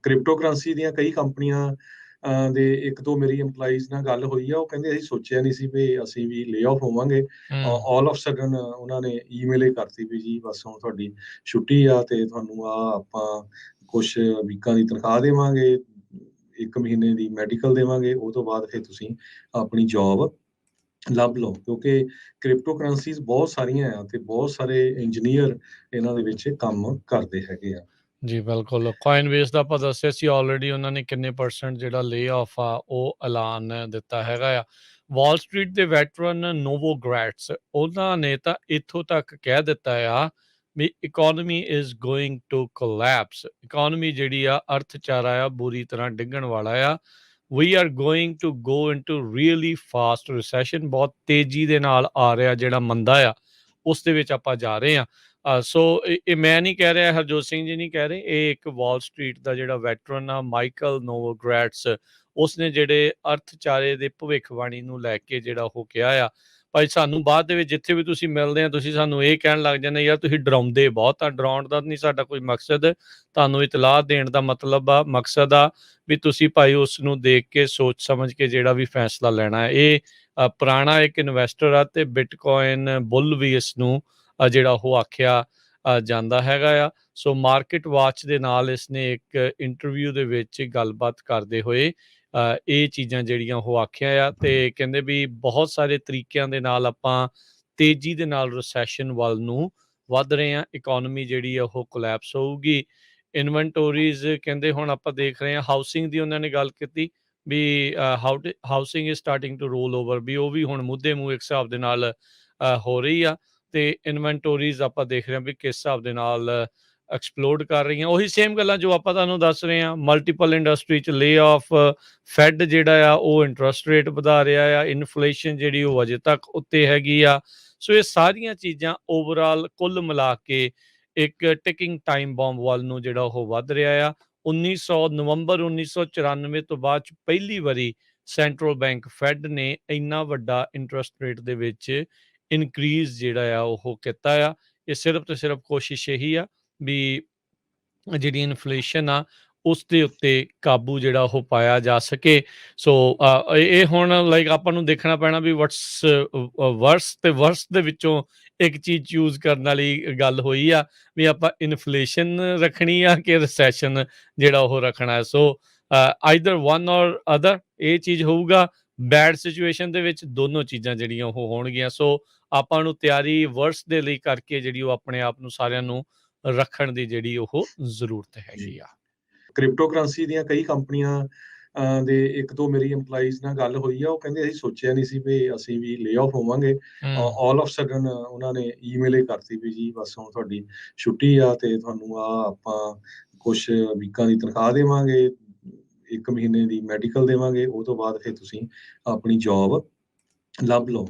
Crypto currency ਦੀਆਂ ਕਈ ਕੰਪਨੀਆਂ ਦੇ ਇੱਕ ਦੋ ਮੇਰੀ EMPLOYEES ਨਾਲ ਗੱਲ ਹੋਈ ਆ। ਉਹ ਕਹਿੰਦੇ ਅਸੀਂ ਸੋਚਿਆ ਨਹੀਂ ਸੀ ਵੀ ਅਸੀਂ ਵੀ ਲੇ ਆਫ ਹੋਵਾਂਗੇ। ਆਲ ਆਫ ਸਡਨ ਉਹਨਾਂ ਨੇ ਈਮੇਲ ਹੀ ਕਰਤੀ ਵੀ ਜੀ ਬਸ ਹੁਣ ਤੁਹਾਡੀ ਛੁੱਟੀ ਆ ਤੇ ਤੁਹਾਨੂੰ ਆਪਾਂ ਕੁਛ ਵੀਕਾਂ ਦੀ ਤਨਖਾਹ ਦੇਵਾਂਗੇ, 1 ਮਹੀਨੇ ਦੀ ਮੈਡੀਕਲ ਦੇਵਾਂਗੇ, ਉਹ ਤੋਂ ਬਾਅਦ ਫਿਰ ਤੁਸੀਂ ਆਪਣੀ ਜੋਬ ਲੱਭ ਲਓ। ਕਿਉਂਕਿ ਕ੍ਰਿਪਟੋ ਕਰੰਸੀਜ਼ ਬਹੁਤ ਸਾਰੀਆਂ ਆ ਤੇ ਬਹੁਤ ਸਾਰੇ ਇੰਜੀਨੀਅਰ ਇਹਨਾਂ ਦੇ ਵਿੱਚ ਕੰਮ ਕਰਦੇ ਹੈਗੇ ਆ। ਜੀ ਬਿਲਕੁਲ, ਕੋਇਨਬੇਸ ਦਾ ਆਪਾਂ ਦੱਸਿਆ ਸੀ ਆਲਰੇਡੀ ਉਹਨਾਂ ਨੇ ਕਿੰਨੇ % ਜਿਹੜਾ ਲੇ ਆਫ ਆ ਉਹ ਐਲਾਨ ਦਿੱਤਾ ਹੈਗਾ ਆ। ਵਾਲ ਸਟਰੀਟ ਦੇ ਵੈਟਰਨ ਨੋਵੋਗ੍ਰੈਟਸ ਉਹਨਾਂ ਨੇ ਤਾਂ ਇੱਥੋਂ ਤੱਕ ਕਹਿ ਦਿੱਤਾ ਆ ਵੀ economy is going to collapse. Economy ਜਿਹੜੀ ਆ ਅਰਥਚਾਰਾ ਆ ਬੁਰੀ ਤਰ੍ਹਾਂ ਡਿੱਗਣ ਵਾਲਾ ਆ। We are going to go into really fast recession. ਬਹੁਤ ਤੇਜ਼ੀ ਦੇ ਨਾਲ ਆ ਰਿਹਾ ਜਿਹੜਾ ਮੰਦਾ ਆ ਉਸ ਦੇ ਵਿੱਚ ਆਪਾਂ ਜਾ ਰਹੇ ਹਾਂ। ਸੋ ਇਹ ਮੈਂ ਨਹੀਂ ਕਹਿ ਰਿਹਾ, ਹਰਜੋਤ ਸਿੰਘ ਜੀ ਨਹੀਂ ਕਹਿ ਰਹੇ, ਇਹ ਇੱਕ ਵਾਲ ਸਟਰੀਟ ਦਾ ਜਿਹੜਾ ਵੈਟਰਨ ਆ ਮਾਈਕਲ ਨੋਵੋਗ੍ਰੈਟਸ ਉਸਨੇ ਜਿਹੜੇ ਅਰਥਚਾਰੇ ਦੇ ਭਵਿੱਖਬਾਣੀ ਨੂੰ ਲੈ ਕੇ ਜਿਹੜਾ ਉਹ ਕਿਹਾ ਆ। ਭਾਈ ਸਾਨੂੰ ਬਾਅਦ ਦੇ ਵਿੱਚ ਜਿੱਥੇ ਵੀ ਤੁਸੀਂ ਮਿਲਦੇ ਆ ਤੁਸੀਂ ਸਾਨੂੰ ਇਹ ਕਹਿਣ ਲੱਗ ਜਾਂਦੇ ਯਾਰ ਤੁਸੀਂ ਡਰਾਉਂਦੇ ਬਹੁਤ ਆ। ਡਰਾਉਣ ਦਾ ਨਹੀਂ ਸਾਡਾ ਕੋਈ ਮਕਸਦ, ਤੁਹਾਨੂੰ ਇਤਲਾਹ ਦੇਣ ਦਾ ਮਤਲਬ ਆ, ਮਕਸਦ ਆ ਵੀ ਤੁਸੀਂ ਭਾਈ ਉਸ ਨੂੰ ਦੇਖ ਕੇ ਸੋਚ ਸਮਝ ਕੇ ਜਿਹੜਾ ਵੀ ਫੈਸਲਾ ਲੈਣਾ ਹੈ। ਇਹ ਪੁਰਾਣਾ ਇੱਕ ਇਨਵੈਸਟਰ ਆ ਤੇ ਬਿਟਕੋਇਨ ਬੁੱਲ ਵੀ ਇਸ ਨੂੰ ਜਿਹੜਾ ਉਹ ਆਖਿਆ ਜਾਂਦਾ ਹੈਗਾ ਆ। ਸੋ ਮਾਰਕੀਟ ਵਾਚ ਦੇ ਨਾਲ ਇਸਨੇ ਇੱਕ ਇੰਟਰਵਿਊ ਦੇ ਵਿੱਚ ਗੱਲਬਾਤ ਕਰਦੇ ਹੋਏ ਇਹ ਚੀਜ਼ਾਂ ਜਿਹੜੀਆਂ ਉਹ ਆਖਿਆ ਆ ਤੇ ਕਹਿੰਦੇ ਵੀ ਬਹੁਤ ਸਾਰੇ ਤਰੀਕਿਆਂ ਦੇ ਨਾਲ ਆਪਾਂ ਤੇਜ਼ੀ ਦੇ ਨਾਲ ਰਿਸੈਸ਼ਨ ਵੱਲ ਨੂੰ ਵੱਧ ਰਹੇ ਹਾਂ। ਇਕੋਨਮੀ ਜਿਹੜੀ ਆ ਉਹ ਕੋਲੈਪਸ ਹੋਊਗੀ। ਇਨਵੈਂਟੋਰੀਜ਼ ਕਹਿੰਦੇ ਹੁਣ ਆਪਾਂ ਦੇਖ ਰਹੇ ਹਾਂ। ਹਾਊਸਿੰਗ ਦੀ ਉਹਨਾਂ ਨੇ ਗੱਲ ਕੀਤੀ ਵੀ housing is starting to roll over, ਵੀ ਉਹ ਵੀ ਹੁਣ ਮੁੱਦੇ ਮੂੰਹ ਇੱਕ ਹਿਸਾਬ ਦੇ ਨਾਲ ਹੋ ਰਹੀ ਆ। ਤੇ ਇਨਵੈਂਟੋਰੀਜ਼ ਆਪਾਂ ਦੇਖ ਰਹੇ ਹਾਂ ਵੀ ਕਿਸ ਹਿਸਾਬ ਦੇ ਨਾਲ ਐਕਸਪਲੋਡ ਕਰ ਰਹੀਆਂ। ਉਹੀ ਸੇਮ ਗੱਲਾਂ ਜੋ ਆਪਾਂ ਤੁਹਾਨੂੰ ਦੱਸ ਰਹੇ ਹਾਂ। ਮਲਟੀਪਲ ਇੰਡਸਟਰੀ 'ਚ ਲੇ ਆਫ, ਫੈਡ ਜਿਹੜਾ ਆ ਉਹ ਇੰਟਰਸਟ ਰੇਟ ਵਧਾ ਰਿਹਾ ਆ, ਇਨਫਲੇਸ਼ਨ ਜਿਹੜੀ ਉਹ ਅਜੇ ਤੱਕ ਉੱਤੇ ਹੈਗੀ ਆ। ਸੋ ਇਹ ਸਾਰੀਆਂ ਚੀਜ਼ਾਂ ਓਵਰਆਲ ਕੁੱਲ ਮਿਲਾ ਕੇ ਇੱਕ ਟਿਕਿੰਗ ਟਾਈਮ ਬੌਂਬ ਵੱਲ ਨੂੰ ਜਿਹੜਾ ਉਹ ਵੱਧ ਰਿਹਾ ਆ। ਨਵੰਬਰ 1994 ਤੋਂ ਬਾਅਦ 'ਚ ਪਹਿਲੀ ਵਾਰੀ ਸੈਂਟਰਲ ਬੈਂਕ ਫੈਡ ਨੇ ਇੰਨਾ ਵੱਡਾ ਇੰਟਰਸਟ ਰੇਟ ਦੇ ਵਿੱਚ ਇਨਕਰੀਜ਼ ਜਿਹੜਾ ਆ ਉਹ ਕੀਤਾ ਆ। ਇਹ ਸਿਰਫ ਤੇ ਸਿਰਫ ਕੋਸ਼ਿਸ਼ ਇਹੀ ਆ ਵੀ ਜਿਹੜੀ ਇਨਫਲੇਸ਼ਨ ਆ ਉਸ ਦੇ ਉੱਤੇ ਕਾਬੂ ਜਿਹੜਾ ਉਹ ਪਾਇਆ ਜਾ ਸਕੇ। ਸੋ ਇਹ ਹੁਣ ਲਾਈਕ ਆਪਾਂ ਨੂੰ ਦੇਖਣਾ ਪੈਣਾ ਵੀ ਵਰਸ ਤੇ ਵਰਸ ਦੇ ਵਿੱਚੋਂ ਇੱਕ ਚੀਜ਼ ਚੂਜ਼ ਕਰਨ ਵਾਲੀ ਗੱਲ ਹੋਈ ਆ ਵੀ ਆਪਾਂ ਇਨਫਲੇਸ਼ਨ ਰੱਖਣੀ ਆ ਕਿ ਰਿਸੈਸ਼ਨ ਜਿਹੜਾ ਉਹ ਰੱਖਣਾ। ਸੋ ਆਈਦਰ ਵਨ ਔਰ ਅਦਰ ਇਹ ਚੀਜ਼ ਹੋਊਗਾ। ਬੈਡ ਸਿਚੁਏਸ਼ਨ ਦੇ ਵਿੱਚ ਦੋਨੋਂ ਚੀਜ਼ਾਂ ਜਿਹੜੀਆਂ ਉਹ ਹੋਣਗੀਆਂ। ਸੋ ਆਪਾਂ ਨੂੰ ਤਿਆਰੀ ਵਰਸ ਦੇ ਲਈ ਕਰਕੇ ਜਿਹੜੀ ਉਹ ਆਪਣੇ ਆਪ ਨੂੰ ਸਾਰਿਆਂ ਨੂੰ ਰੱਖਣ ਦੀ ਜਿਹੜੀ ਉਹ ਜ਼ਰੂਰਤ ਹੈਗੀ ਆ। ਕ੍ਰਿਪਟੋ ਕਰੰਸੀ ਦੀਆਂ ਕਈ ਕੰਪਨੀਆਂ ਦੇ ਇੱਕ ਦੋ ਮੇਰੀ EMPLOYEES ਨਾਲ ਗੱਲ ਹੋਈ ਆ। ਉਹ ਕਹਿੰਦੇ ਅਸੀਂ ਸੋਚਿਆ ਨਹੀਂ ਸੀ ਵੀ ਅਸੀਂ ਵੀ ਲੇ ਆਫ ਹੋਵਾਂਗੇ। ਆਲ ਆਫ ਸਡਨ ਉਹਨਾਂ ਨੇ ਈਮੇਲ ਹੀ ਕਰਤੀ ਵੀ ਜੀ ਬਸ ਹੁਣ ਤੁਹਾਡੀ ਛੁੱਟੀ ਆ ਤੇ ਤੁਹਾਨੂੰ ਆਪਾਂ ਕੁਛ ਵੀਕਾਂ ਦੀ ਤਨਖਾਹ ਦੇਵਾਂਗੇ, 1 ਮਹੀਨੇ ਦੀ ਮੈਡੀਕਲ ਦੇਵਾਂਗੇ, ਉਹ ਤੋਂ ਬਾਅਦ ਫਿਰ ਤੁਸੀਂ ਆਪਣੀ ਜੋਬ ਲੱਭ ਲਓ।